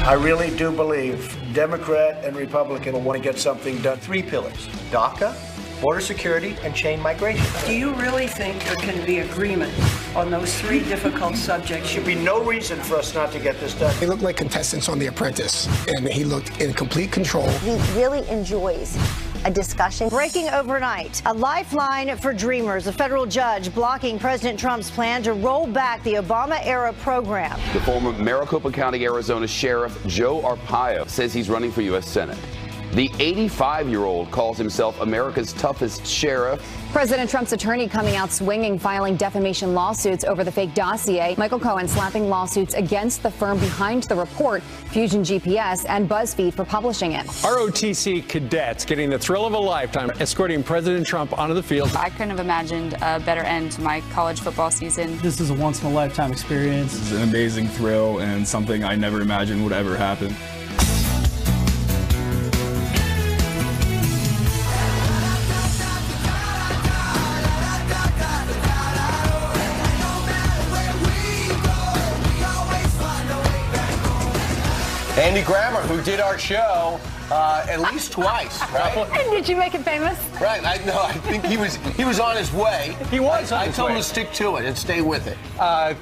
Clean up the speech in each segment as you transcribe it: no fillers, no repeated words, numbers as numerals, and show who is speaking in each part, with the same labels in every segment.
Speaker 1: I really do believe Democrat and Republican will want to get something done.
Speaker 2: 3 pillars: DACA, border security, and chain migration.
Speaker 3: Do you really think there can be agreement on those 3 difficult subjects?
Speaker 1: There should be no reason for us not to get this done.
Speaker 4: They looked like contestants on The Apprentice, and he looked in complete control.
Speaker 5: He really enjoys a discussion.
Speaker 6: Breaking overnight, a lifeline for dreamers. A federal judge blocking President Trump's plan to roll back the Obama-era program.
Speaker 7: The former Maricopa County, Arizona Sheriff Joe Arpaio says he's running for U.S. Senate. The 85-year-old calls himself America's toughest sheriff.
Speaker 8: President Trump's attorney coming out swinging, filing defamation lawsuits over the fake dossier. Michael Cohen slapping lawsuits against the firm behind the report, Fusion GPS, and BuzzFeed for publishing it.
Speaker 9: ROTC cadets getting the thrill of a lifetime, escorting President Trump onto the field.
Speaker 10: I couldn't have imagined a better end to my college football season.
Speaker 11: This is a once-in-a-lifetime experience.
Speaker 12: This is an amazing thrill and something I never imagined would ever happen.
Speaker 2: Andy Grammer, who did our show at least twice, right?
Speaker 8: And did you make it famous?
Speaker 2: Right. I think he was on his way.
Speaker 9: He was on
Speaker 2: I
Speaker 9: his
Speaker 2: told
Speaker 9: way.
Speaker 2: him to stick to it and stay with it.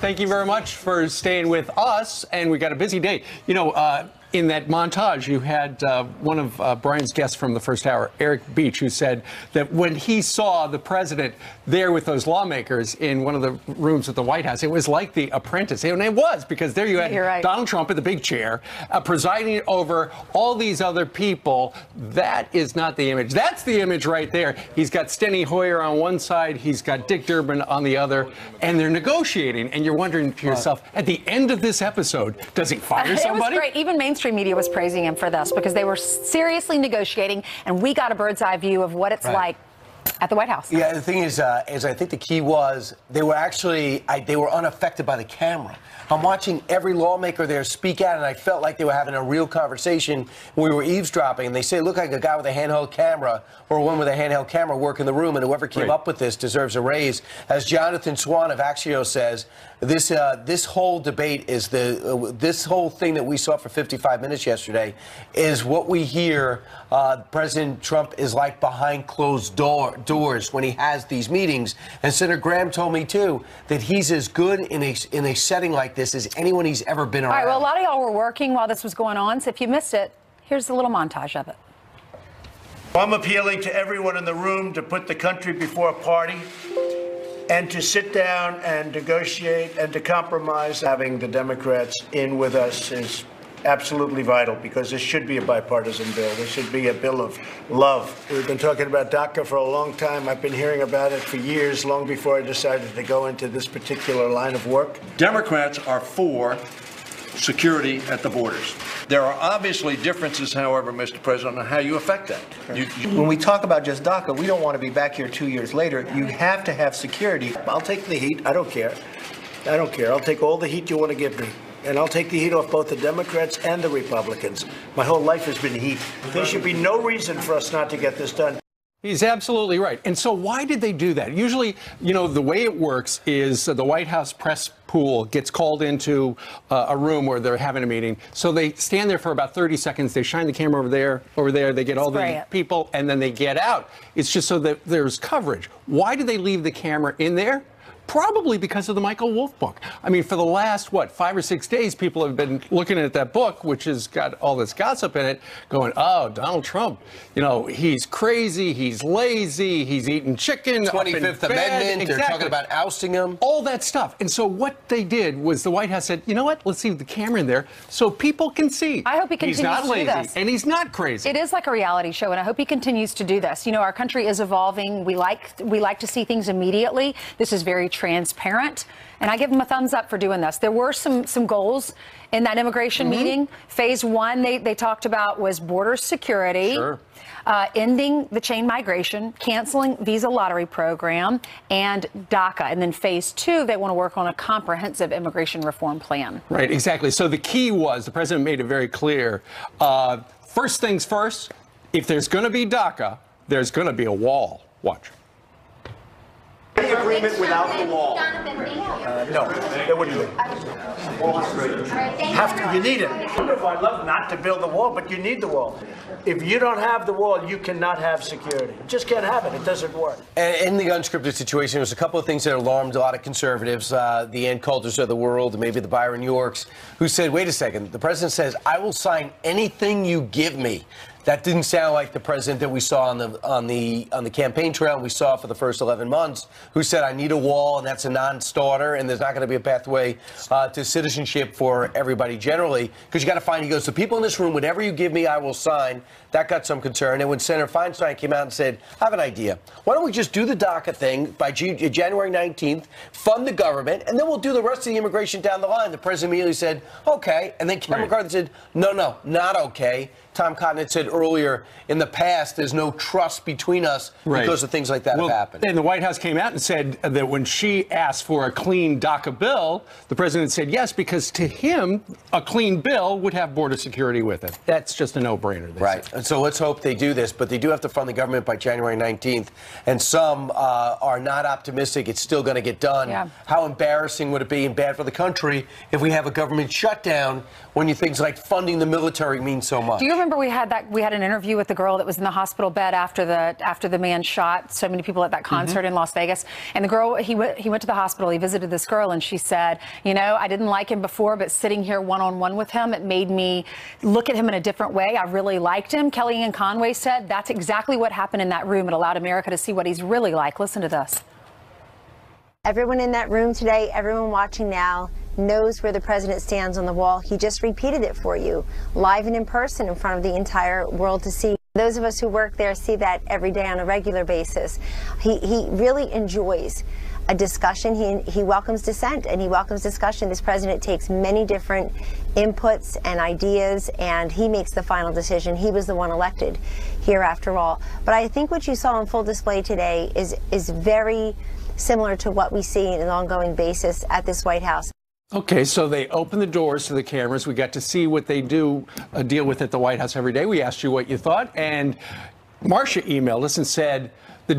Speaker 9: Thank you very much for staying with us, and we got a busy day. You know, in that montage, you had one of Brian's guests from the first hour, Eric Beach, who said that when he saw the president there with those lawmakers in one of the rooms at the White House, it was like The Apprentice. And it was, because there you had Donald Trump in the big chair, presiding over all these other people. That is not the image. That's the image right there. He's got Steny Hoyer on one side, he's got Dick Durbin on the other, and they're negotiating. And you're wondering to yourself, at the end of this episode, does he fire somebody?
Speaker 13: It was great. Even mainstream media was praising him for this because they were seriously negotiating, and we got a bird's eye view of what it's like at the White House.
Speaker 2: Yeah, the thing is I think the key was they were actually they were unaffected by the camera. I'm watching every lawmaker there speak out, and I felt like they were having a real conversation. We were eavesdropping, and they say, look like a guy with a handheld camera or a woman with a handheld camera work in the room, and whoever came up with this deserves a raise. As Jonathan Swan of Axios says, this whole debate is this whole thing that we saw for 55 minutes yesterday is what we hear President Trump is like behind closed doors when he has these meetings. And Senator Graham told me, too, that he's as good in a setting like this as anyone he's ever been around.
Speaker 13: All right, well, a lot of y'all were working while this was going on, so if you missed it, here's a little montage of it.
Speaker 1: I'm appealing to everyone in the room to put the country before a party and to sit down and negotiate and to compromise. Having the Democrats in with us is absolutely vital, because this should be a bipartisan bill. This should be a bill of love. We've been talking about DACA for a long time. I've been hearing about it for years, long before I decided to go into this particular line of work.
Speaker 14: Democrats are for security at the borders. There are obviously differences, however, Mr. President, on how you affect that.
Speaker 2: When we talk about just DACA, we don't want to be back here 2 years later. You have to have security.
Speaker 1: I'll take the heat. I don't care. I don't care. I'll take all the heat you want to give me. And I'll take the heat off both the Democrats and the Republicans. My whole life has been heat. There should be no reason for us not to get this done.
Speaker 9: He's absolutely right. And so why did they do that? Usually, you know, the way it works is the White House press pool gets called into a room where they're having a meeting. So they stand there for about 30 seconds. They shine the camera over there. They get all the people, and then they get out. It's just so that there's coverage. Why did they leave the camera in there? Probably because of the Michael Wolff book. I mean, for the last, 5 or 6 days, people have been looking at that book, which has got all this gossip in it, going, oh, Donald Trump, you know, he's crazy, he's lazy, he's eating chicken.
Speaker 2: 25th Amendment, they're talking about ousting him.
Speaker 9: All that stuff. And so what they did was the White House said, you know what, let's leave the camera in there so people can see.
Speaker 13: I hope he continues
Speaker 9: to do this. He's not lazy, and he's not crazy.
Speaker 13: It is like a reality show, and I hope he continues to do this. You know, our country is evolving. We like to see things immediately. This is very transparent, and I give him a thumbs up for doing this. There were some goals in that immigration meeting. Phase 1 they talked about was border security, ending the chain migration, canceling visa lottery program, and DACA. And then phase 2, they want to work on a comprehensive immigration reform plan.
Speaker 9: Right, exactly. So the key was, the president made it very clear, first things first, if there's going to be DACA, there's going to be a wall. Watch.
Speaker 2: The agreement without the wall.
Speaker 1: No, there wouldn't be. You need it. I'd love not to build the wall, but you need the wall. If you don't have the wall, you cannot have security. You just can't have it. It doesn't work.
Speaker 2: And in the unscripted situation, there was a couple of things that alarmed a lot of conservatives, the Ann Coulters of the world, maybe the Byron Yorks, who said, wait a second, the president says, I will sign anything you give me. That didn't sound like the president that we saw on the campaign trail and we saw for the first 11 months, who said, I need a wall, and that's a non-starter, and there's not going to be a pathway to citizenship for everybody generally, because you got to find, he goes, the people in this room, whatever you give me, I will sign. That got some concern. And when Senator Feinstein came out and said, I have an idea. Why don't we just do the DACA thing by January 19th, fund the government, and then we'll do the rest of the immigration down the line. The president immediately said, okay. And then Ken McCarthy said, no, not okay. Tom Cotton had said earlier, in the past, there's no trust between us because of things like that have happened.
Speaker 9: And the White House came out and said that when she asked for a clean DACA bill, the president said yes, because to him, a clean bill would have border security with it. That's just a no-brainer.
Speaker 2: Right. And so let's hope they do this, but they do have to fund the government by January 19th. And some are not optimistic it's still going to get done.
Speaker 13: Yeah.
Speaker 2: How embarrassing would it be and bad for the country if we have a government shutdown when things like funding the military mean so much?
Speaker 13: Do you remember we had an interview with the girl that was in the hospital bed after the man shot so many people at that concert in Las Vegas? And the girl, he went to the hospital, he visited this girl, and she said, you know, I didn't like him before, but sitting here one-on-one with him, it made me look at him in a different way. I really liked him. Kellyanne Conway said that's exactly what happened in that room. It allowed America to see what he's really like. Listen to this.
Speaker 5: Everyone in that room today, everyone watching now, knows where the president stands on the wall. He just repeated it for you, live and in person, in front of the entire world to see. Those of us who work there see that every day on a regular basis. He really enjoys a discussion. He welcomes dissent and he welcomes discussion. This president takes many different inputs and ideas, and he makes the final decision. He was the one elected here after all. But I think what you saw on full display today is very similar to what we see on an ongoing basis at this White House.
Speaker 9: Okay, so they open the doors to the cameras. We got to see what they do deal with at the White House every day. We asked you what you thought, and Marcia emailed us and said, the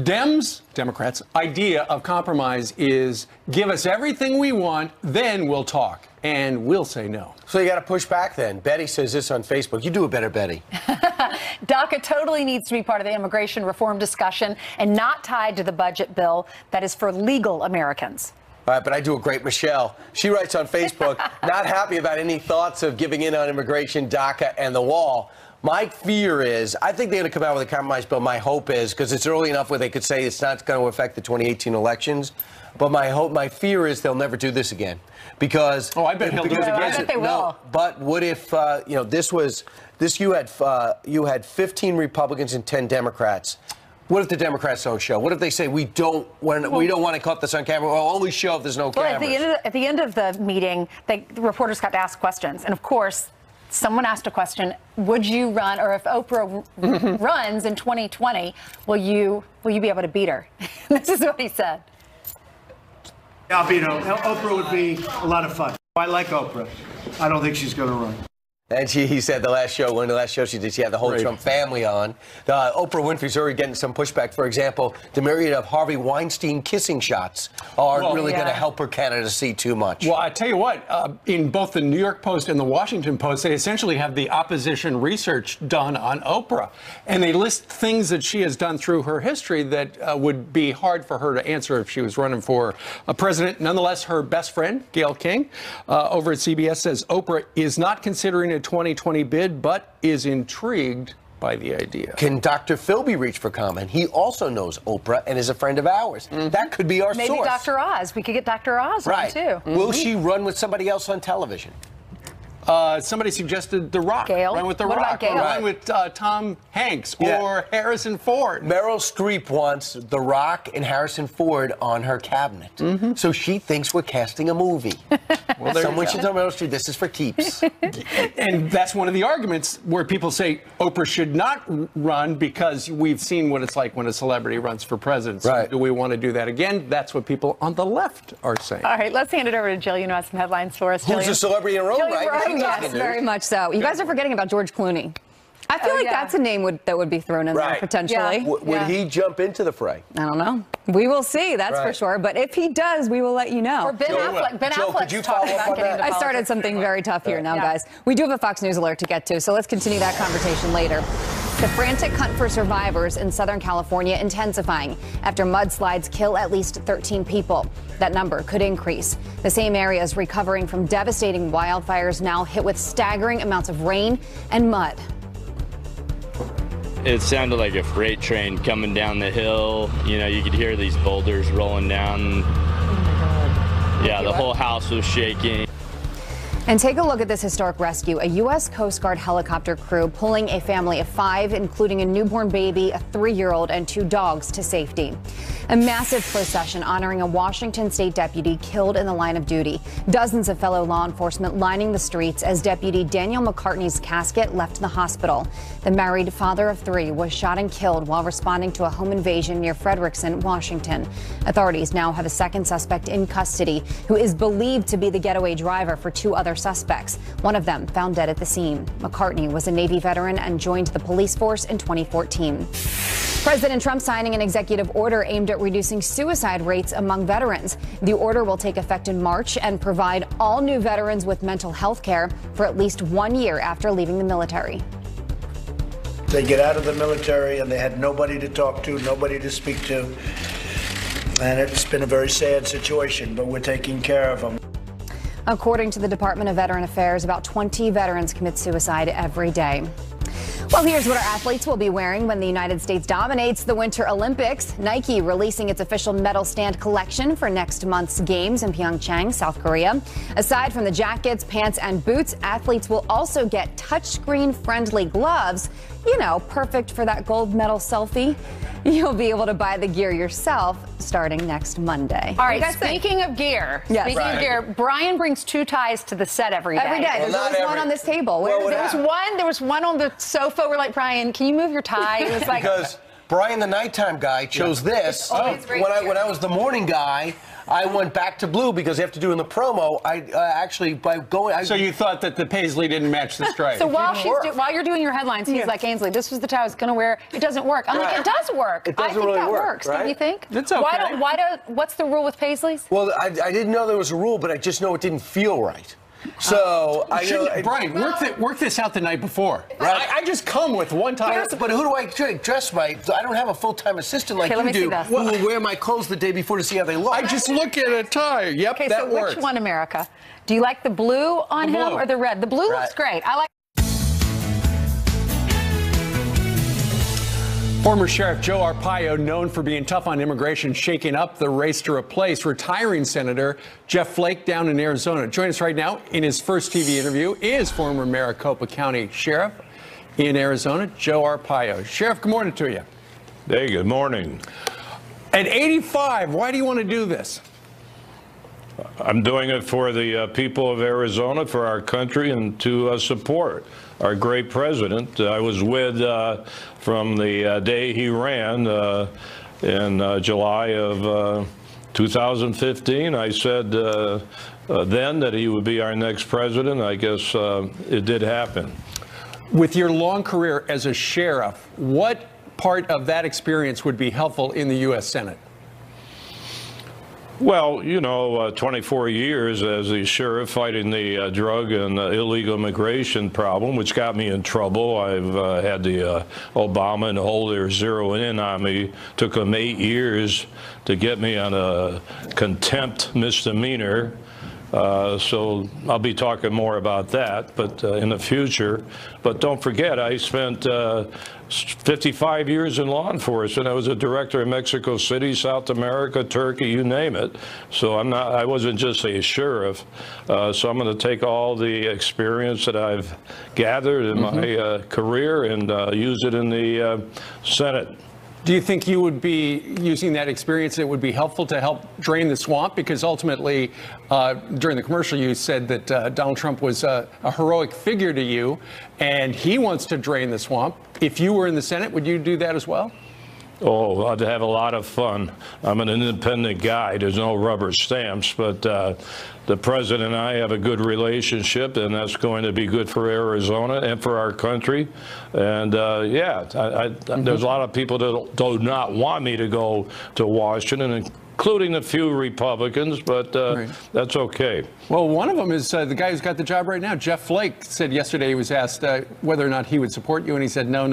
Speaker 9: Democrats' idea of compromise is give us everything we want, then we'll talk, and we'll say no.
Speaker 2: So you got to push back then. Betty says this on Facebook. You do it better, Betty.
Speaker 13: DACA totally needs to be part of the immigration reform discussion and not tied to the budget bill that is for legal Americans.
Speaker 2: All right, but I do a great Michelle. She writes on Facebook, not happy about any thoughts of giving in on immigration, DACA, and the wall. My fear is, I think they're going to come out with a compromise bill. My hope is, because it's early enough where they could say it's not going to affect the 2018 elections. But my fear is they'll never do this again. Because
Speaker 9: I bet he'll do it again.
Speaker 13: I bet they will.
Speaker 2: No, but what if you had 15 Republicans and 10 Democrats. What if the Democrats don't show? What if they say we don't want to cut this on camera? We'll only show if there's no cameras.
Speaker 13: At the end of the meeting, the reporters got to ask questions, and of course, someone asked a question: would you run, or if Oprah runs in 2020, will you be able to beat her? This is what he said.
Speaker 1: I'll beat her. Oprah would be a lot of fun. I like Oprah. I don't think she's going to run.
Speaker 2: And he said one of the last shows she did, she had the whole Trump family on. Oprah Winfrey's already getting some pushback. For example, the myriad of Harvey Weinstein kissing shots aren't really going to help her candidacy too much.
Speaker 9: Well, I tell you what, in both the New York Post and the Washington Post, they essentially have the opposition research done on Oprah. And they list things that she has done through her history that would be hard for her to answer if she was running for a president. Nonetheless, her best friend, Gayle King, over at CBS, says Oprah is not considering a 2020 bid, but is intrigued by the idea.
Speaker 2: Can Dr. Philby reach for comment? He also knows Oprah and is a friend of ours. That could be our source.
Speaker 13: Maybe Dr. Oz. We could get Dr. Oz on, too.
Speaker 2: Will she run with somebody else on television?
Speaker 9: Somebody suggested The Rock.
Speaker 13: Gayle?
Speaker 9: Run with The
Speaker 13: What
Speaker 9: Rock.
Speaker 13: about Gayle?
Speaker 9: Or run with Tom Hanks or Harrison Ford.
Speaker 2: Meryl Streep wants The Rock and Harrison Ford on her cabinet. So she thinks we're casting a movie. Someone should tell Meryl Streep this is for keeps.
Speaker 9: And that's one of the arguments where people say Oprah should not run because we've seen what it's like when a celebrity runs for president. So do we want to do that again? That's what people on the left are saying.
Speaker 13: All right, let's hand it over to Jill. You know, has some headlines for us.
Speaker 2: Who's a celebrity in her own right?
Speaker 8: Yes, very much so. You guys are forgetting about George Clooney. I feel like that's a name that would be thrown in there potentially.
Speaker 2: Yeah. Would he jump into the fray?
Speaker 8: I don't know. We will see, that's for sure. But if he does, we will let you know.
Speaker 13: Or Ben Affleck. Ben Affleck's talking about getting into
Speaker 8: I started something very tough here now, guys. We do have a Fox News alert to get to, so let's continue that conversation later. The frantic hunt for survivors in Southern California intensifying after mudslides kill at least 13 people. That number could increase. The same area is recovering from devastating wildfires now hit with staggering amounts of rain and mud.
Speaker 15: It sounded like a freight train coming down the hill. You know, you could hear these boulders rolling down. Yeah, the whole house was shaking.
Speaker 8: And take a look at this historic rescue. A U.S. Coast Guard helicopter crew pulling a family of 5, including a newborn baby, a 3-year-old, and 2 dogs to safety. A massive procession honoring a Washington state deputy killed in the line of duty. Dozens of fellow law enforcement lining the streets as Deputy Daniel McCartney's casket left the hospital. The married father of 3 was shot and killed while responding to a home invasion near Frederickson, Washington. Authorities now have a second suspect in custody who is believed to be the getaway driver for 2 other suspects. One of them found dead at the scene. McCartney was a Navy veteran and joined the police force in 2014. President Trump signing an executive order aimed at reducing suicide rates among veterans. The order will take effect in March and provide all new veterans with mental health care for at least 1 year after leaving the military.
Speaker 1: They get out of the military and they had nobody to talk to, nobody to speak to. And it's been a very sad situation, but we're taking care of them.
Speaker 8: According to the Department of Veteran Affairs, about 20 veterans commit suicide every day. Well, here's what our athletes will be wearing when the United States dominates the Winter Olympics. Nike releasing its official medal stand collection for next month's games in Pyeongchang, South Korea. Aside from the jackets, pants, and boots, athletes will also get touchscreen-friendly gloves. You know, perfect for that gold medal selfie. You'll be able to buy the gear yourself starting next Monday.
Speaker 13: All right, speaking of gear, Brian brings 2 ties to the set every day.
Speaker 8: Every day. There's always one on this table.
Speaker 13: There was one on the sofa. We're like, Brian, can you move your tie? It was like
Speaker 2: because Brian, the nighttime guy, chose this. When I was the morning guy, I went back to blue because you have to do in the promo. So
Speaker 9: you thought that the paisley didn't match the stripe?
Speaker 13: So while you're doing your headlines, he's like, Ainsley, this was the tie I was going to wear. It doesn't work. I'm like, it does work.
Speaker 2: It doesn't really work.
Speaker 13: Works, don't you think?
Speaker 9: It's okay.
Speaker 13: What's the rule with paisleys?
Speaker 2: Well, I didn't know there was a rule, but I just know it didn't feel right. So
Speaker 9: Brian, work this out the night before.
Speaker 2: Right.
Speaker 9: I just come with one tie.
Speaker 2: But who do I dress my? I don't have a full-time assistant like you do who will wear my clothes the day before to see how they look.
Speaker 9: I just look at a tie. Yep,
Speaker 13: okay,
Speaker 9: that
Speaker 13: so
Speaker 9: works.
Speaker 13: Which one, America? Do you like the blue on him or the red? The blue looks great. I like.
Speaker 9: Former Sheriff Joe Arpaio, known for being tough on immigration, shaking up the race to replace retiring Senator Jeff Flake down in Arizona. Join us right now in his first TV interview is former Maricopa County Sheriff in Arizona, Joe Arpaio. Sheriff, good morning to you.
Speaker 16: Hey, good morning.
Speaker 9: At 85, why do you want to do this?
Speaker 16: I'm doing it for the people of Arizona, for our country, and to support our great president. I was with from the day he ran in July of 2015. I said then that he would be our next president. I guess it did happen.
Speaker 9: With your long career as a sheriff, what part of that experience would be helpful in the U.S. Senate?
Speaker 16: Well, you know, 24 years as a sheriff fighting the drug and illegal immigration problem, which got me in trouble. I've had the Obama and Holder zeroing in on me. Took them 8 years to get me on a contempt misdemeanor. So I'll be talking more about that, but in the future. But don't forget, I spent 55 years in law enforcement. I was a director in Mexico City, South America, Turkey, you name it. So I wasn't just a sheriff. So I'm going to take all the experience that I've gathered in my career and use it in the Senate.
Speaker 9: Do you think you would be using that experience that would be helpful to help drain the swamp? Because ultimately, during the commercial, you said that Donald Trump was a heroic figure to you, and he wants to drain the swamp. If you were in the Senate, would you do that as well?
Speaker 16: Oh, I'd have a lot of fun. I'm an independent guy. There's no rubber stamps, but the president and I have a good relationship, and that's going to be good for Arizona and for our country. And there's a lot of people that do not want me to go to Washington, including a few Republicans, but that's okay.
Speaker 9: Well, one of them is the guy who's got the job right now. Jeff Flake said yesterday, he was asked whether or not he would support you, and he said, no.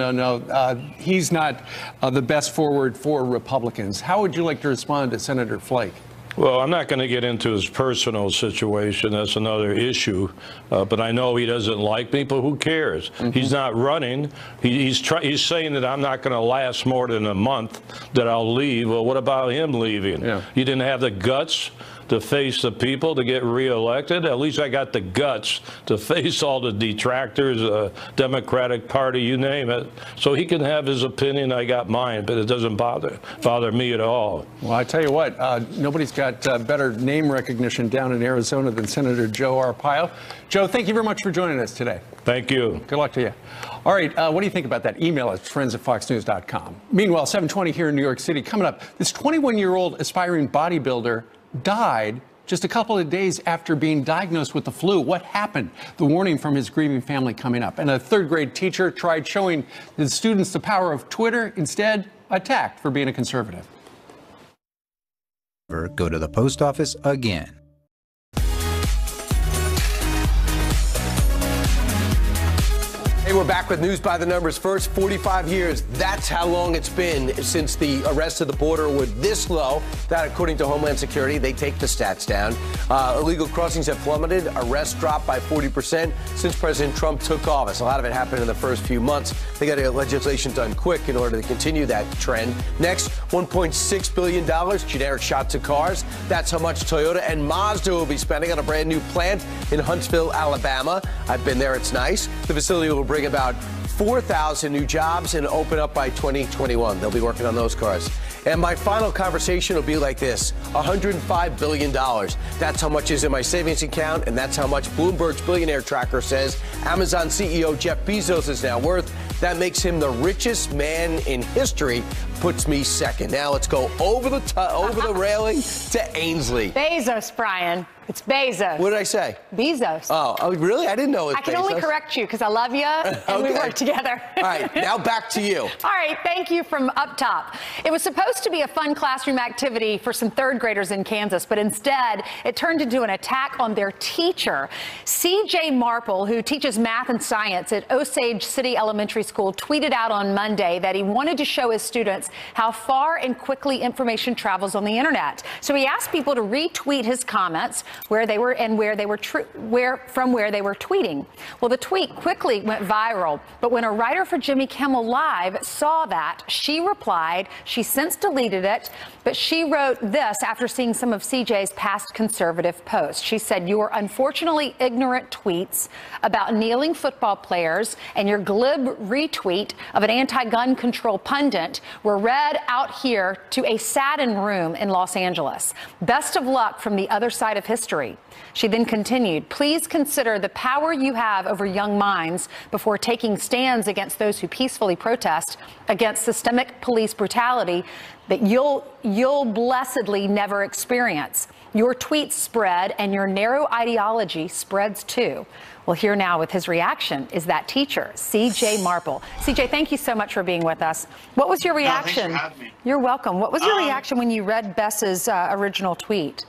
Speaker 9: He's not the best forward for Republicans. How would you like to respond to Senator Flake?
Speaker 16: Well, I'm not going to get into his personal situation. That's another issue. But I know he doesn't like me, but who cares? He's not running. He's saying that I'm not going to last more than a month, that I'll leave. Well, what about him leaving? Yeah. You didn't have the guts to face the people to get reelected. At least I got the guts to face all the detractors, Democratic Party, you name it. So he can have his opinion. I got mine, but it doesn't bother me at all.
Speaker 9: Well, I tell you what, nobody's got better name recognition down in Arizona than Senator Joe Arpaio. Joe, thank you very much for joining us today.
Speaker 16: Thank you.
Speaker 9: Good luck to you. All right, what do you think about that? Email us, friends@foxnews.com. Meanwhile, 7:20 here in New York City. Coming up, this 21-year-old aspiring bodybuilder died just a couple of days after being diagnosed with the flu. What happened? The warning from his grieving family coming up. And a third-grade teacher tried showing the students the power of Twitter, instead attacked for being a conservative.
Speaker 17: Go to the post office again.
Speaker 2: Hey, we're back with news by the numbers. First, 45 years. That's how long it's been since the arrests at the border were this low. That, according to Homeland Security, they take the stats down. Illegal crossings have plummeted. Arrests dropped by 40% since President Trump took office. A lot of it happened in the first few months. They got to get legislation done quick in order to continue that trend. Next, $1.6 billion generic shots at cars. That's how much Toyota and Mazda will be spending on a brand new plant in Huntsville, Alabama. I've been there. It's nice. The facility will bring about 4,000 new jobs and open up by 2021. They'll be working on those cars. And my final conversation will be like this: $105 billion. That's how much is in my savings account, and that's how much Bloomberg's billionaire tracker says Amazon CEO Jeff Bezos is now worth. That makes him the richest man in history. Puts me second. Now let's go over the railing to Ainsley.
Speaker 18: Bezos, Brian. It's Bezos.
Speaker 2: What did I say?
Speaker 18: Bezos.
Speaker 2: Oh, really? I didn't know it was
Speaker 18: I can
Speaker 2: Bezos.
Speaker 18: only correct you because I love you and we work together.
Speaker 2: All right, now back to you.
Speaker 18: All right, thank you from up top. It was supposed to be a fun classroom activity for some third graders in Kansas, but instead it turned into an attack on their teacher. C.J. Marple, who teaches math and science at Osage City Elementary School, tweeted out on Monday that he wanted to show his students how far and quickly information travels on the internet. So he asked people to retweet his comments where they were from where they were tweeting. Well, the tweet quickly went viral, but when a writer for Jimmy Kimmel Live saw that, she replied. She since deleted it, but she wrote this after seeing some of CJ's past conservative posts. She said, "Your unfortunately ignorant tweets about kneeling football players and your glib retweet of an anti-gun control pundit were read out here to a saddened room in Los Angeles. Best of luck from the other side of history." She then continued, "Please consider the power you have over young minds before taking stands against those who peacefully protest against systemic police brutality that you'll blessedly never experience. Your tweets spread and your narrow ideology spreads too." Well, here now with his reaction is that teacher, C.J. Marple. C.J., thank you so much for being with us. What was your reaction?
Speaker 19: Thanks for having me.
Speaker 18: You're welcome. What was your reaction when you read Bess's original tweet?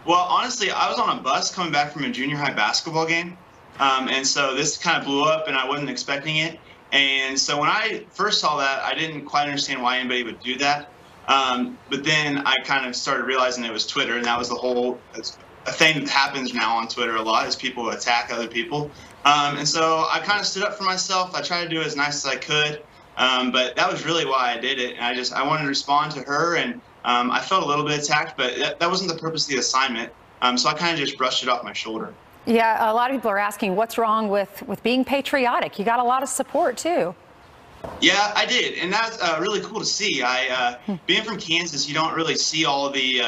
Speaker 19: Well, honestly, I was on a bus coming back from a junior high basketball game. And so this kind of blew up and I wasn't expecting it. And so when I first saw that, I didn't quite understand why anybody would do that. But then I kind of started realizing it was Twitter, and that was a thing that happens now on Twitter a lot, is people attack other people. And so I kind of stood up for myself. I tried to do it as nice as I could. But that was really why I did it. And I wanted to respond to her, and I felt a little bit attacked, but that wasn't the purpose of the assignment. So I kind of just brushed it off my shoulder.
Speaker 18: Yeah, a lot of people are asking what's wrong with being patriotic. You got a lot of support too.
Speaker 19: Yeah, I did, and that's really cool to see. Being from Kansas, you don't really see all of the,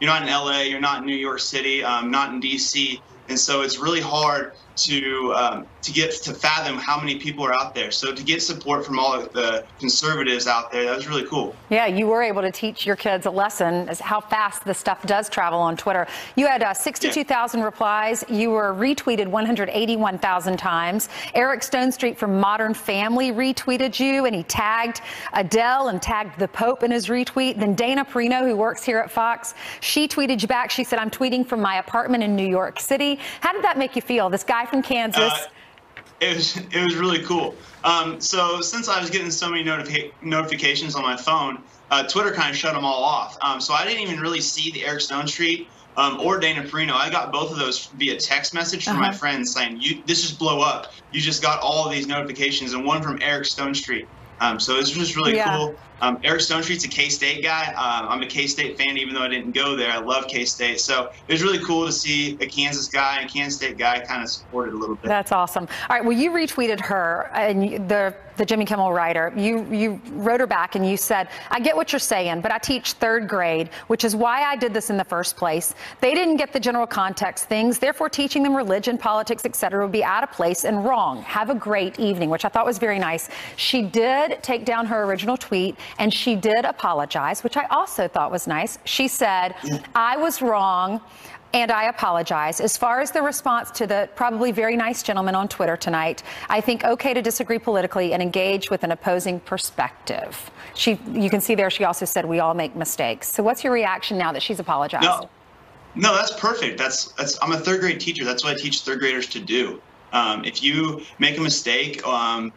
Speaker 19: you're not in LA, you're not in New York City, not in DC, and so it's really hard to get to fathom how many people are out there. So to get support from all of the conservatives out there, that was really cool.
Speaker 18: Yeah, you were able to teach your kids a lesson as how fast this stuff does travel on Twitter. You had 62,000 replies. You were retweeted 181,000 times. Eric Stonestreet from Modern Family retweeted you, and he tagged Adele and tagged the Pope in his retweet. Then Dana Perino, who works here at Fox, she tweeted you back. She said, "I'm tweeting from my apartment in New York City." How did that make you feel? This guy from Kansas.
Speaker 19: It was really cool. So since I was getting so many notifications on my phone, Twitter kind of shut them all off. So I didn't even really see the Eric Stonestreet or Dana Perino. I got both of those via text message from my friends saying, "This just blow up. You just got all of these notifications," and one from Eric Stonestreet. So it's just really cool. Eric Stonestreet's a K-State guy. I'm a K-State fan, even though I didn't go there. I love K-State. So it was really cool to see a Kansas guy and Kansas State guy kind of supported a little bit.
Speaker 18: That's awesome. All right, well, you retweeted her, and the Jimmy Kimmel writer. You wrote her back, and you said, "I get what you're saying, but I teach third grade, which is why I did this in the first place. They didn't get the general context things. Therefore, teaching them religion, politics, etc. would be out of place and wrong. Have a great evening," which I thought was very nice. She did take down her original tweet, and she did apologize, which I also thought was nice. She said, "I was wrong, and I apologize. As far as the response to the probably very nice gentleman on Twitter tonight, I think okay to disagree politically and engage with an opposing perspective." You can see there she also said we all make mistakes. So what's your reaction now that she's apologized?
Speaker 19: No, that's perfect. I'm a third grade teacher. That's what I teach third graders to do. If you make a mistake,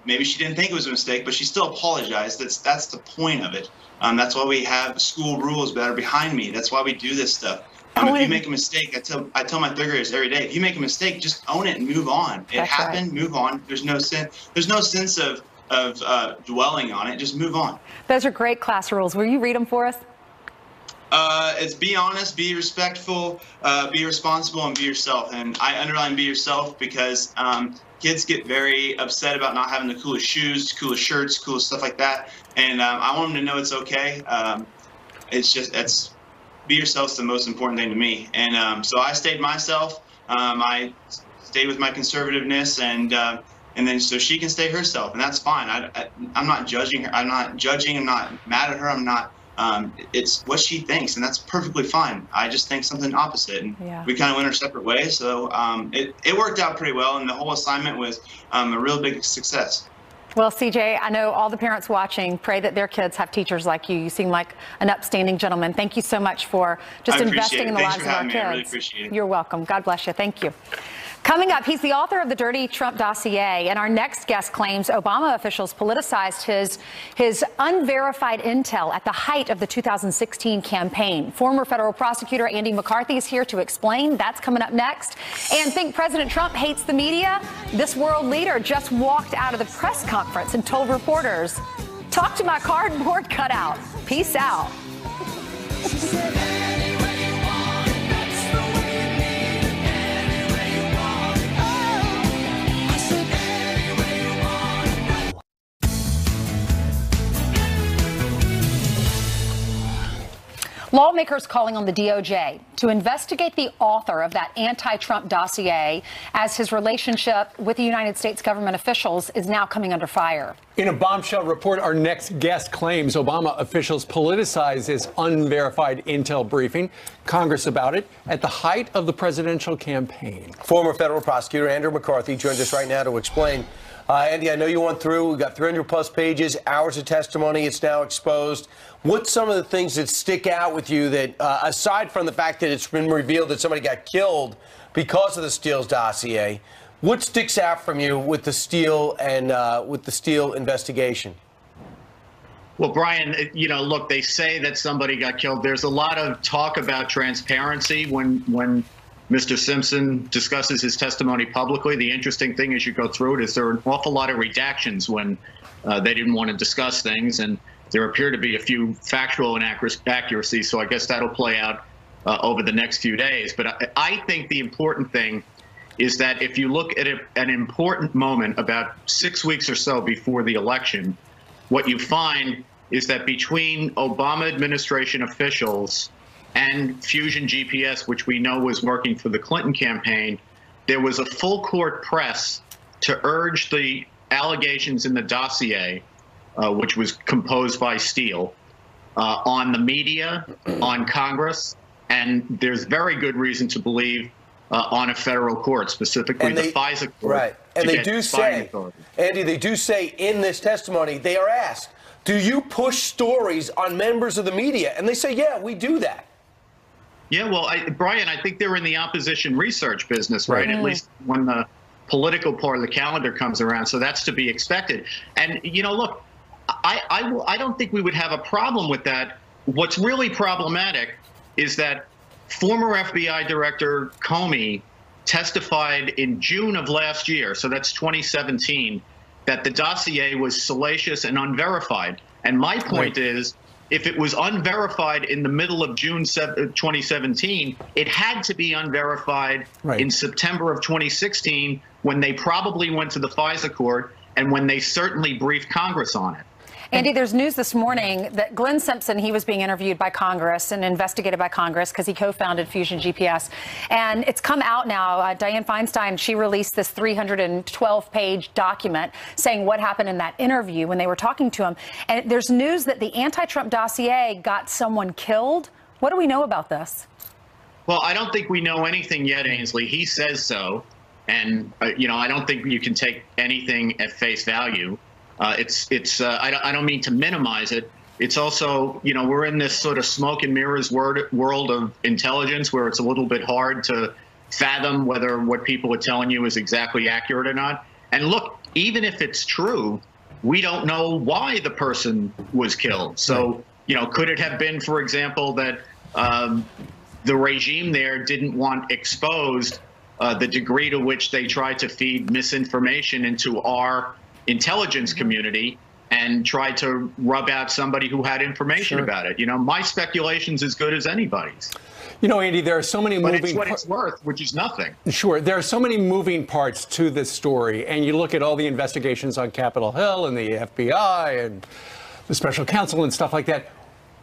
Speaker 19: maybe she didn't think it was a mistake, but she still apologized. That's the point of it. That's why we have school rules that are behind me. That's why we do this stuff. If you make a mistake, I tell my third graders every day, if you make a mistake, just own it and move on. It happened, move on. There's no sense of dwelling on it. Just move on.
Speaker 18: Those are great class rules. Will you read them for us?
Speaker 19: It's be honest, be respectful, be responsible, and be yourself. And I underline be yourself because kids get very upset about not having the coolest shoes, coolest shirts, coolest stuff like that. And I want them to know it's okay. Be yourself is the most important thing to me. And so I stayed myself. I stayed with my conservativeness, and then so she can stay herself, and that's fine. I'm not judging her. I'm not judging. I'm not mad at her. I'm not. It's what she thinks, and that's perfectly fine. I just think something opposite, and we kind of went our separate ways. So it worked out pretty well, and the whole assignment was a real big success.
Speaker 18: Well, CJ, I know all the parents watching pray that their kids have teachers like you. You seem like an upstanding gentleman. Thank you so much for just investing in the lives of our kids.
Speaker 19: I really appreciate it.
Speaker 18: You're welcome. God bless you. Thank you. Coming up, he's the author of the Dirty Trump Dossier, and our next guest claims Obama officials politicized his unverified intel at the height of the 2016 campaign. Former federal prosecutor Andy McCarthy is here to explain. That's coming up next. And think President Trump hates the media? This world leader just walked out of the press conference and told reporters, "Talk to my cardboard cutout. Peace out." Lawmakers calling on the DOJ to investigate the author of that anti-Trump dossier as his relationship with the United States government officials is now coming under fire.
Speaker 9: In a bombshell report, our next guest claims Obama officials politicized his unverified intel briefing Congress about it at the height of the presidential campaign.
Speaker 2: Former federal prosecutor Andrew McCarthy joins us right now to explain. Andy, I know you went through, we got 300 plus pages, hours of testimony. It's now exposed. What's some of the things that stick out with you that, aside from the fact that it's been revealed that somebody got killed because of the Steele dossier, what sticks out from you with the Steele and with the Steele investigation?
Speaker 20: Well, Brian, look, they say that somebody got killed. There's a lot of talk about transparency when Mr. Simpson discusses his testimony publicly. The interesting thing as you go through it is there are an awful lot of redactions when they didn't want to discuss things, and there appear to be a few factual inaccuracies, so I guess that'll play out over the next few days. But I think the important thing is that if you look at an important moment about 6 weeks or so before the election, what you find is that between Obama administration officials and Fusion GPS, which we know was working for the Clinton campaign, there was a full court press to urge the allegations in the dossier, which was composed by Steele, on the media, on Congress, and there's very good reason to believe on a federal court, specifically the FISA court.
Speaker 2: Right. And they do say, Andy, they do say in this testimony, they are asked, do you push stories on members of the media? And they say, yeah, we do that.
Speaker 20: Yeah, well, Brian, I think they're in the opposition research business, right? At least when the political part of the calendar comes around. So that's to be expected. And, you know, look, I don't think we would have a problem with that. What's really problematic is that former FBI Director Comey testified in June of last year, so that's 2017, that the dossier was salacious and unverified. And my point is, if it was unverified in the middle of June 2017, it had to be unverified in September of 2016, when they probably went to the FISA court and when they certainly briefed Congress on it.
Speaker 13: Andy, there's news this morning that Glenn Simpson, he was being interviewed by Congress and investigated by Congress because he co-founded Fusion GPS. And it's come out now. Dianne Feinstein, she released this 312-page document saying what happened in that interview when they were talking to him. And there's news that the anti-Trump dossier got someone killed. What do we know about this?
Speaker 20: Well, I don't think we know anything yet, Ainsley. He says so. And, you know, I don't think you can take anything at face value. I don't mean to minimize it. It's also, you know, we're in this sort of smoke and mirrors world of intelligence where it's a little bit hard to fathom whether what people are telling you is exactly accurate or not. And look, even if it's true, we don't know why the person was killed. So, you know, could it have been, for example, that the regime there didn't want exposed the degree to which they tried to feed misinformation into our intelligence community and try to rub out somebody who had information about it? You know, my speculation's as good as anybody's.
Speaker 9: You know, Andy, there are so many moving
Speaker 20: parts. But it's what it's worth, which is nothing.
Speaker 9: Sure. There are so many moving parts to this story. And you look at all the investigations on Capitol Hill and the FBI and the special counsel and stuff like that.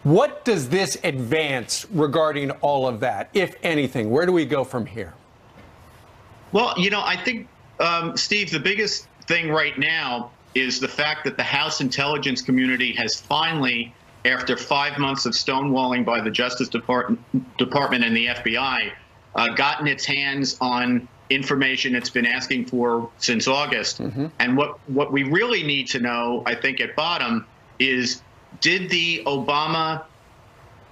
Speaker 9: What does this advance regarding all of that, if anything? Where do we go from here?
Speaker 20: Well, you know, I think, Steve, the biggest thing right now is the fact that the House intelligence community has finally, after 5 months of stonewalling by the Justice Department and the FBI, gotten its hands on information it's been asking for since August. And what we really need to know, I think, at bottom is, did the Obama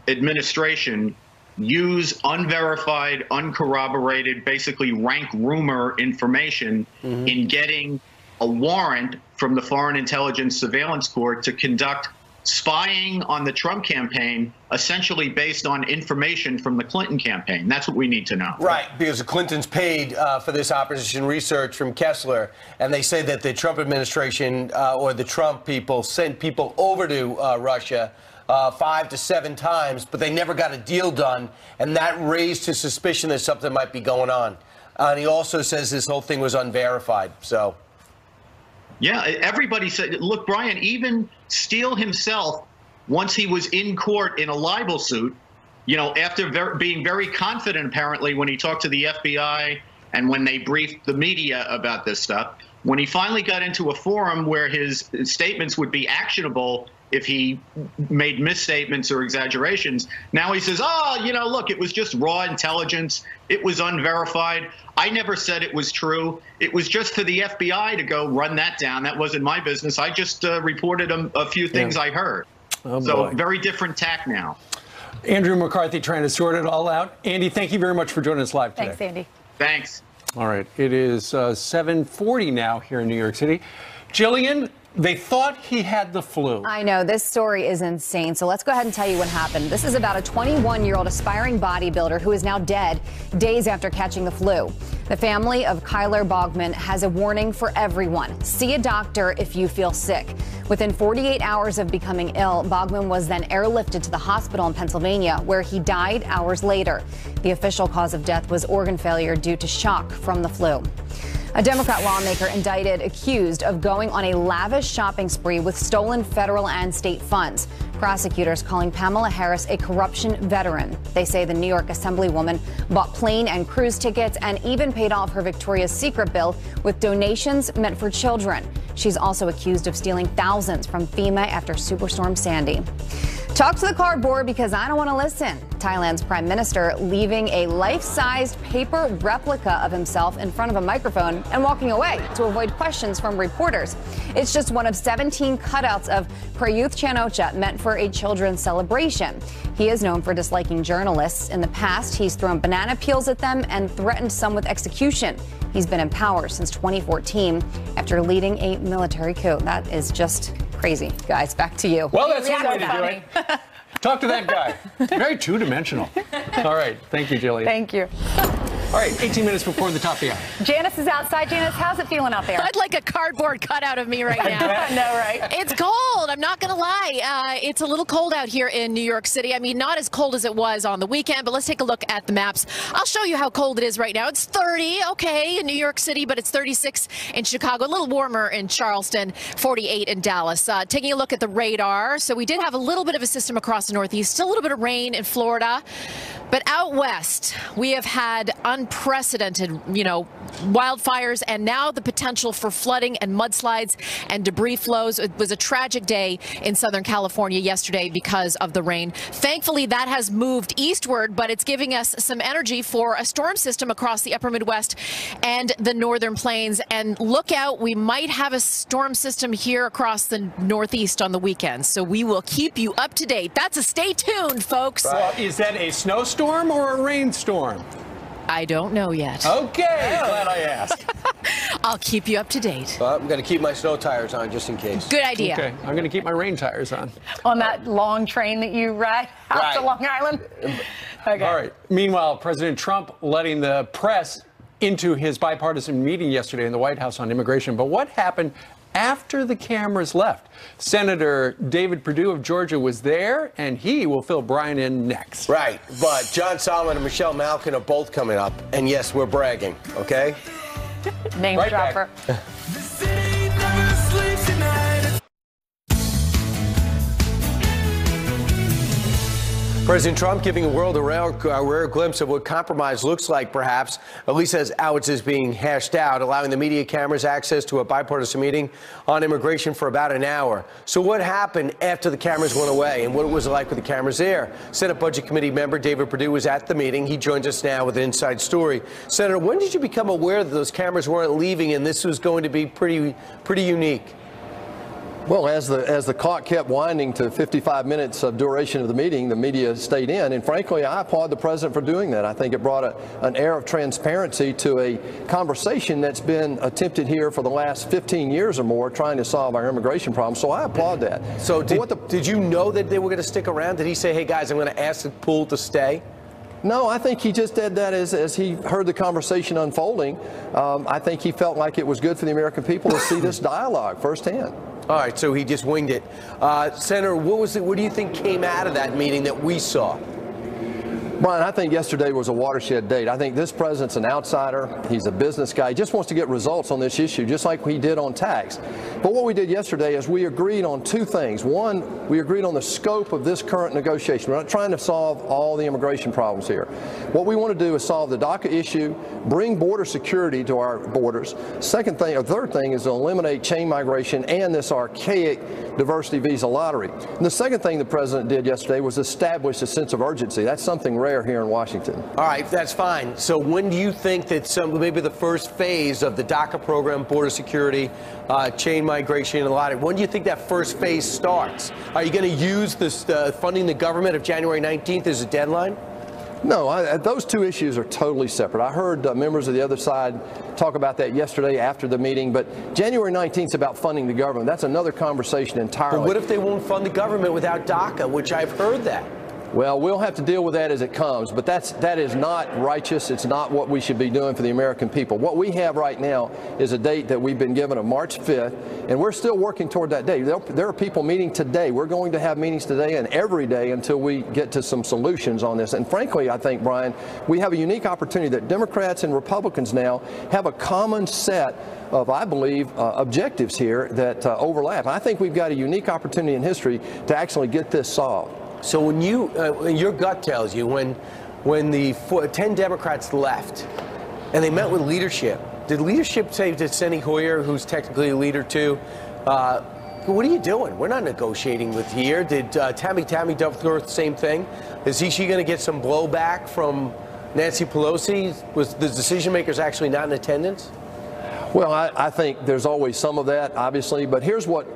Speaker 20: administration use unverified, uncorroborated, basically rank rumor information in getting a warrant from the Foreign Intelligence Surveillance Court to conduct spying on the Trump campaign, essentially based on information from the Clinton campaign? That's what we need to know.
Speaker 2: Right, because the Clintons paid for this opposition research from Kessler, and they say that the Trump administration or the Trump people sent people over to Russia 5 to 7 times, but they never got a deal done, and that raised his suspicion that something might be going on. And he also says this whole thing was unverified, so...
Speaker 20: Yeah, everybody said, look, Brian, even Steele himself, once he was in court in a libel suit, you know, after being very confident, apparently, when he talked to the FBI and when they briefed the media about this stuff, when he finally got into a forum where his statements would be actionable if he made misstatements or exaggerations, now he says, oh, you know, look, it was just raw intelligence. It was unverified. I never said it was true. It was just for the FBI to go run that down. That wasn't my business. I just reported a few things I heard.
Speaker 9: Oh,
Speaker 20: so
Speaker 9: boy.
Speaker 20: very different tack now.
Speaker 9: Andrew McCarthy trying to sort it all out. Andy, thank you very much for joining us live today.
Speaker 13: Thanks, Andy.
Speaker 20: Thanks.
Speaker 9: All right. It is 7:40 now here in New York City. Jillian, they thought he had the flu.
Speaker 8: I know, this story is insane. So let's go ahead and tell you what happened. This is about a 21-year-old aspiring bodybuilder who is now dead days after catching the flu. The family of Kyler Bogman has a warning for everyone. See a doctor if you feel sick. Within 48 hours of becoming ill, Bogman was then airlifted to the hospital in Pennsylvania, where he died hours later. The official cause of death was organ failure due to shock from the flu. A Democrat lawmaker indicted accused of going on a lavish shopping spree with stolen federal and state funds. Prosecutors calling Pamela Harris a corruption veteran. They say the New York Assemblywoman bought plane and cruise tickets and even paid off her Victoria's Secret bill with donations meant for children. She's also accused of stealing thousands from FEMA after Superstorm Sandy. Talk to the cardboard because I don't want to listen. Thailand's prime minister leaving a life-sized paper replica of himself in front of a microphone and walking away to avoid questions from reporters. It's just one of 17 cutouts of Prayuth Chan-o-cha meant for a children's celebration. He is known for disliking journalists. In the past, he's thrown banana peels at them and threatened some with execution. He's been in power since 2014 after leading a military coup. That is just crazy. Guys, back to you.
Speaker 9: Well, that's one way to do it. Talk to that guy. Very two-dimensional. All right. Thank you, Jillian.
Speaker 18: Thank you.
Speaker 9: All right, 18 minutes before the top of the hour.
Speaker 18: Janice is outside. Janice, how's it feeling out there?
Speaker 21: I'd like a cardboard cutout of me right now.
Speaker 18: I know, right?
Speaker 21: It's cold. I'm not going to lie. It's a little cold out here in New York City. I mean, not as cold as it was on the weekend, but let's take a look at the maps. I'll show you how cold it is right now. It's 30, okay, in New York City, but it's 36 in Chicago, a little warmer in Charleston, 48 in Dallas. Taking a look at the radar. So we did have a little bit of a system across the Northeast, still a little bit of rain in Florida. But out west, we have had unprecedented, wildfires and now the potential for flooding and mudslides and debris flows. It was a tragic day in Southern California yesterday because of the rain. Thankfully, that has moved eastward, but it's giving us some energy for a storm system across the upper Midwest and the northern plains. And look out, we might have a storm system here across the Northeast on the weekend. So we will keep you up to date. That's a stay tuned, folks.
Speaker 9: Well, is that a snowstorm or a rainstorm?
Speaker 21: I don't know yet.
Speaker 9: Okay, glad I asked.
Speaker 21: I'll keep you up to date.
Speaker 2: I'm going to keep my snow tires on just in case.
Speaker 21: Good idea.
Speaker 9: Okay, I'm going to keep my rain tires on.
Speaker 18: On that long train that you ride out to Long Island? Okay.
Speaker 9: All right. Meanwhile, President Trump letting the press into his bipartisan meeting yesterday in the White House on immigration. But what happened after the cameras left? Senator David Perdue of Georgia was there, and he will fill Brian in next.
Speaker 2: Right, but John Solomon and Michelle Malkin are both coming up, and yes, we're bragging, okay?
Speaker 18: Name
Speaker 2: right
Speaker 18: dropper.
Speaker 2: President Trump giving the world a rare glimpse of what compromise looks like, perhaps, at least as how it's being hashed out, allowing the media cameras access to a bipartisan meeting on immigration for about an hour. So what happened after the cameras went away, and what was it like with the cameras there? Senate Budget Committee member David Perdue was at the meeting. He joins us now with an inside story. Senator, when did you become aware that those cameras weren't leaving and this was going to be pretty unique?
Speaker 22: Well, as the clock kept winding to 55 minutes of duration of the meeting, the media stayed in. And frankly, I applaud the president for doing that. I think it brought an air of transparency to a conversation that's been attempted here for the last 15 years or more, trying to solve our immigration problem. So I applaud that.
Speaker 2: So did you know that they were going to stick around? Did he say, hey, guys, I'm going to ask the pool to stay?
Speaker 22: No, I think he just did that as he heard the conversation unfolding. I think he felt like it was good for the American people to see this dialogue firsthand.
Speaker 2: All right, so he just winged it. Senator, what do you think came out of that meeting that we saw?
Speaker 22: Brian, I think yesterday was a watershed date. I think this president's an outsider. He's a business guy. He just wants to get results on this issue, just like he did on tax. But what we did yesterday is we agreed on two things. One, we agreed on the scope of this current negotiation. We're not trying to solve all the immigration problems here. What we want to do is solve the DACA issue, bring border security to our borders. Third thing is to eliminate chain migration and this archaic diversity visa lottery. And the second thing the president did yesterday was establish a sense of urgency. That's something rare here in Washington.
Speaker 2: All right, that's fine. So when do you think that maybe the first phase of the DACA program, border security, chain migration, and lottery, when do you think that first phase starts? Are you going to use this funding the government of January 19th as a deadline?
Speaker 22: No, those two issues are totally separate. I heard members of the other side talk about that yesterday after the meeting, but January 19th is about funding the government. That's another conversation entirely.
Speaker 2: But what if they won't fund the government without DACA, which I've heard that?
Speaker 22: Well, we'll have to deal with that as it comes, but that is not righteous. It's not what we should be doing for the American people. What we have right now is a date that we've been given of March 5th, and we're still working toward that date. There are people meeting today. We're going to have meetings today and every day until we get to some solutions on this. And frankly, I think, Brian, we have a unique opportunity that Democrats and Republicans now have a common set I believe, objectives here that overlap. I think we've got a unique opportunity in history to actually get this solved.
Speaker 2: So when you, your gut tells you when the 10 Democrats left and they met with leadership, did leadership say to Steny Hoyer, who's technically a leader too, what are you doing? We're not negotiating with here. Did Tammy Duckworth the same thing? Is she going to get some blowback from Nancy Pelosi? Was the decision makers actually not in attendance?
Speaker 22: Well, I think there's always some of that, obviously, but here's what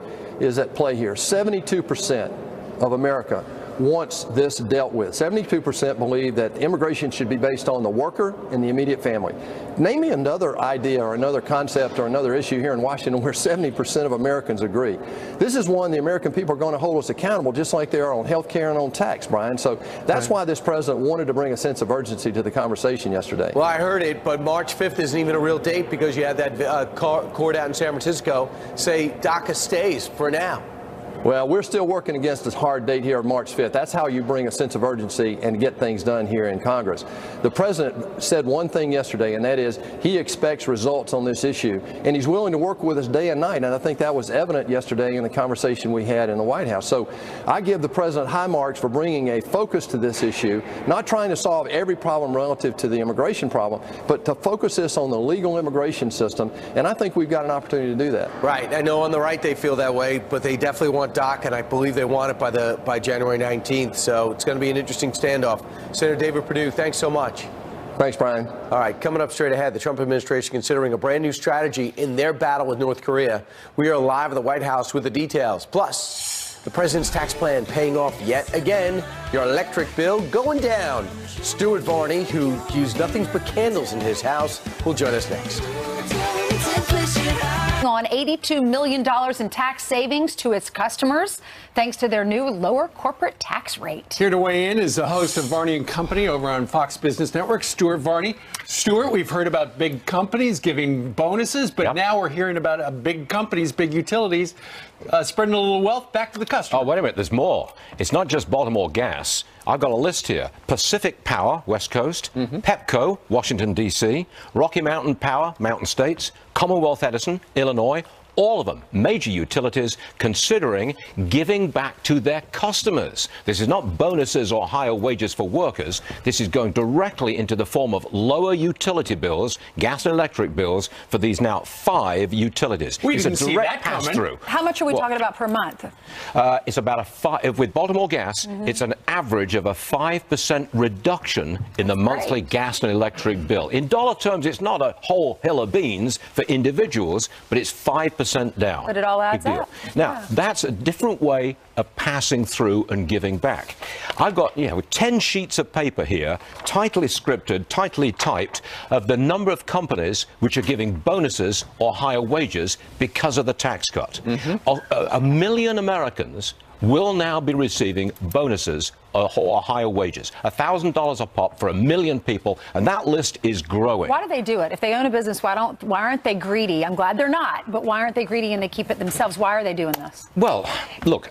Speaker 22: is at play here. 72% of America wants this dealt with. 72% believe that immigration should be based on the worker and the immediate family. Name me another idea or another concept or another issue here in Washington where 70% of Americans agree. This is one the American people are going to hold us accountable just like they are on health care and on tax, Brian. So that's why this president wanted to bring a sense of urgency to the conversation yesterday.
Speaker 2: Well, I heard it, but March 5th isn't even a real date because you had that court out in San Francisco say DACA stays for now.
Speaker 22: Well, we're still working against this hard date here of March 5th. That's how you bring a sense of urgency and get things done here in Congress. The president said one thing yesterday, and that is he expects results on this issue, and he's willing to work with us day and night, and I think that was evident yesterday in the conversation we had in the White House. So I give the president high marks for bringing a focus to this issue, not trying to solve every problem relative to the immigration problem, but to focus this on the legal immigration system, and I think we've got an opportunity to do that.
Speaker 2: Right. I know on the right they feel that way, but they definitely want DACA, and I believe they want it by January 19th. So it's going to be an interesting standoff. Senator David Perdue, thanks so much.
Speaker 22: Thanks, Brian.
Speaker 2: All right, coming up straight ahead, the Trump administration considering a brand new strategy in their battle with North Korea. We are live at the White House with the details. Plus, the president's tax plan paying off yet again. Your electric bill going down. Stuart Varney, who used nothing but candles in his house, will join us next.
Speaker 18: On $82 million in tax savings to its customers thanks to their new lower corporate tax rate.
Speaker 9: Here to weigh in is the host of Varney and Company over on Fox Business Network, Stuart Varney. Stuart, we've heard about big companies giving bonuses, but now we're hearing about big companies, big utilities, spreading a little wealth back to the customer.
Speaker 3: Oh, wait a minute, there's more. It's not just Baltimore Gas. I've got a list here. Pacific Power, West Coast, Pepco, Washington, D.C., Rocky Mountain Power, Mountain States, Commonwealth Edison, Illinois, all of them, major utilities, considering giving back to their customers. This is not bonuses or higher wages for workers. This is going directly into the form of lower utility bills, gas and electric bills, for these now 5 utilities.
Speaker 9: It's
Speaker 3: a direct pass-through.
Speaker 18: How much are we talking about per month?
Speaker 3: It's about with Baltimore Gas, it's an average of a 5% reduction in the monthly gas and electric bill. In dollar terms, it's not a whole hill of beans for individuals, but it's 5% down.
Speaker 18: But it all adds
Speaker 3: up. Now, that's a different way of passing through and giving back. I've got, 10 sheets of paper here, tightly scripted, tightly typed, of the number of companies which are giving bonuses or higher wages because of the tax cut. A million Americans will now be receiving bonuses or higher wages. $1,000 a pop for 1 million people, and that list is growing.
Speaker 18: Why do they do it? If they own a business, why aren't they greedy? I'm glad they're not, but why aren't they greedy and they keep it themselves? Why are they doing this?
Speaker 3: Well, look,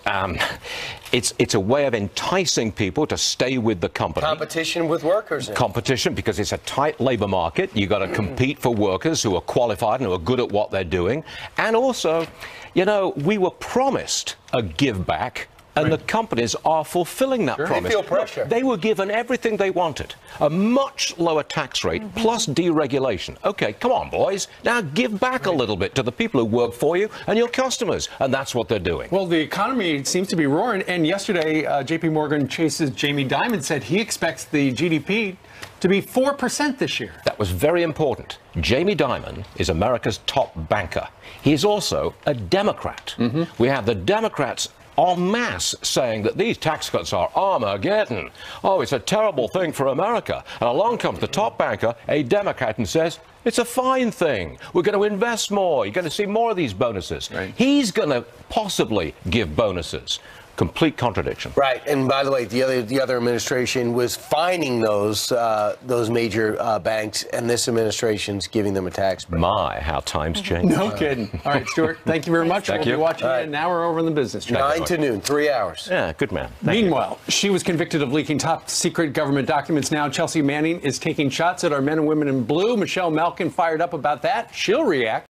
Speaker 3: it's a way of enticing people to stay with the company.
Speaker 2: Competition with workers.
Speaker 3: Competition, because it's a tight labor market. You've got to compete for workers who are qualified and who are good at what they're doing. And also, we were promised a give back, and the companies are fulfilling that promise.
Speaker 2: They feel pressure.
Speaker 3: They were given everything they wanted. A much lower tax rate plus deregulation. Okay, come on, boys. Now give back a little bit to the people who work for you and your customers. And that's what they're doing.
Speaker 9: Well, the economy seems to be roaring. And yesterday, JP Morgan Chase's Jamie Dimon said he expects the GDP to be 4% this year.
Speaker 3: That was very important. Jamie Dimon is America's top banker. He's also a Democrat. We have the Democrats en masse saying that these tax cuts are Armageddon. Oh, it's a terrible thing for America. And along comes the top banker, a Democrat, and says, it's a fine thing. We're going to invest more. You're going to see more of these bonuses. He's going to possibly give bonuses. Complete contradiction.
Speaker 2: Right, and by the way, the other administration was fining those major banks, and this administration's giving them a tax break.
Speaker 3: My, how times change.
Speaker 9: No kidding. All right, Stuart, thank you very much. We'll be watching it an hour over in the business channel.
Speaker 2: 9 to noon, 3 hours.
Speaker 3: Yeah, good man.
Speaker 9: Meanwhile, she was convicted of leaking top secret government documents. Now Chelsea Manning is taking shots at our men and women in blue. Michelle Malkin fired up about that. She'll react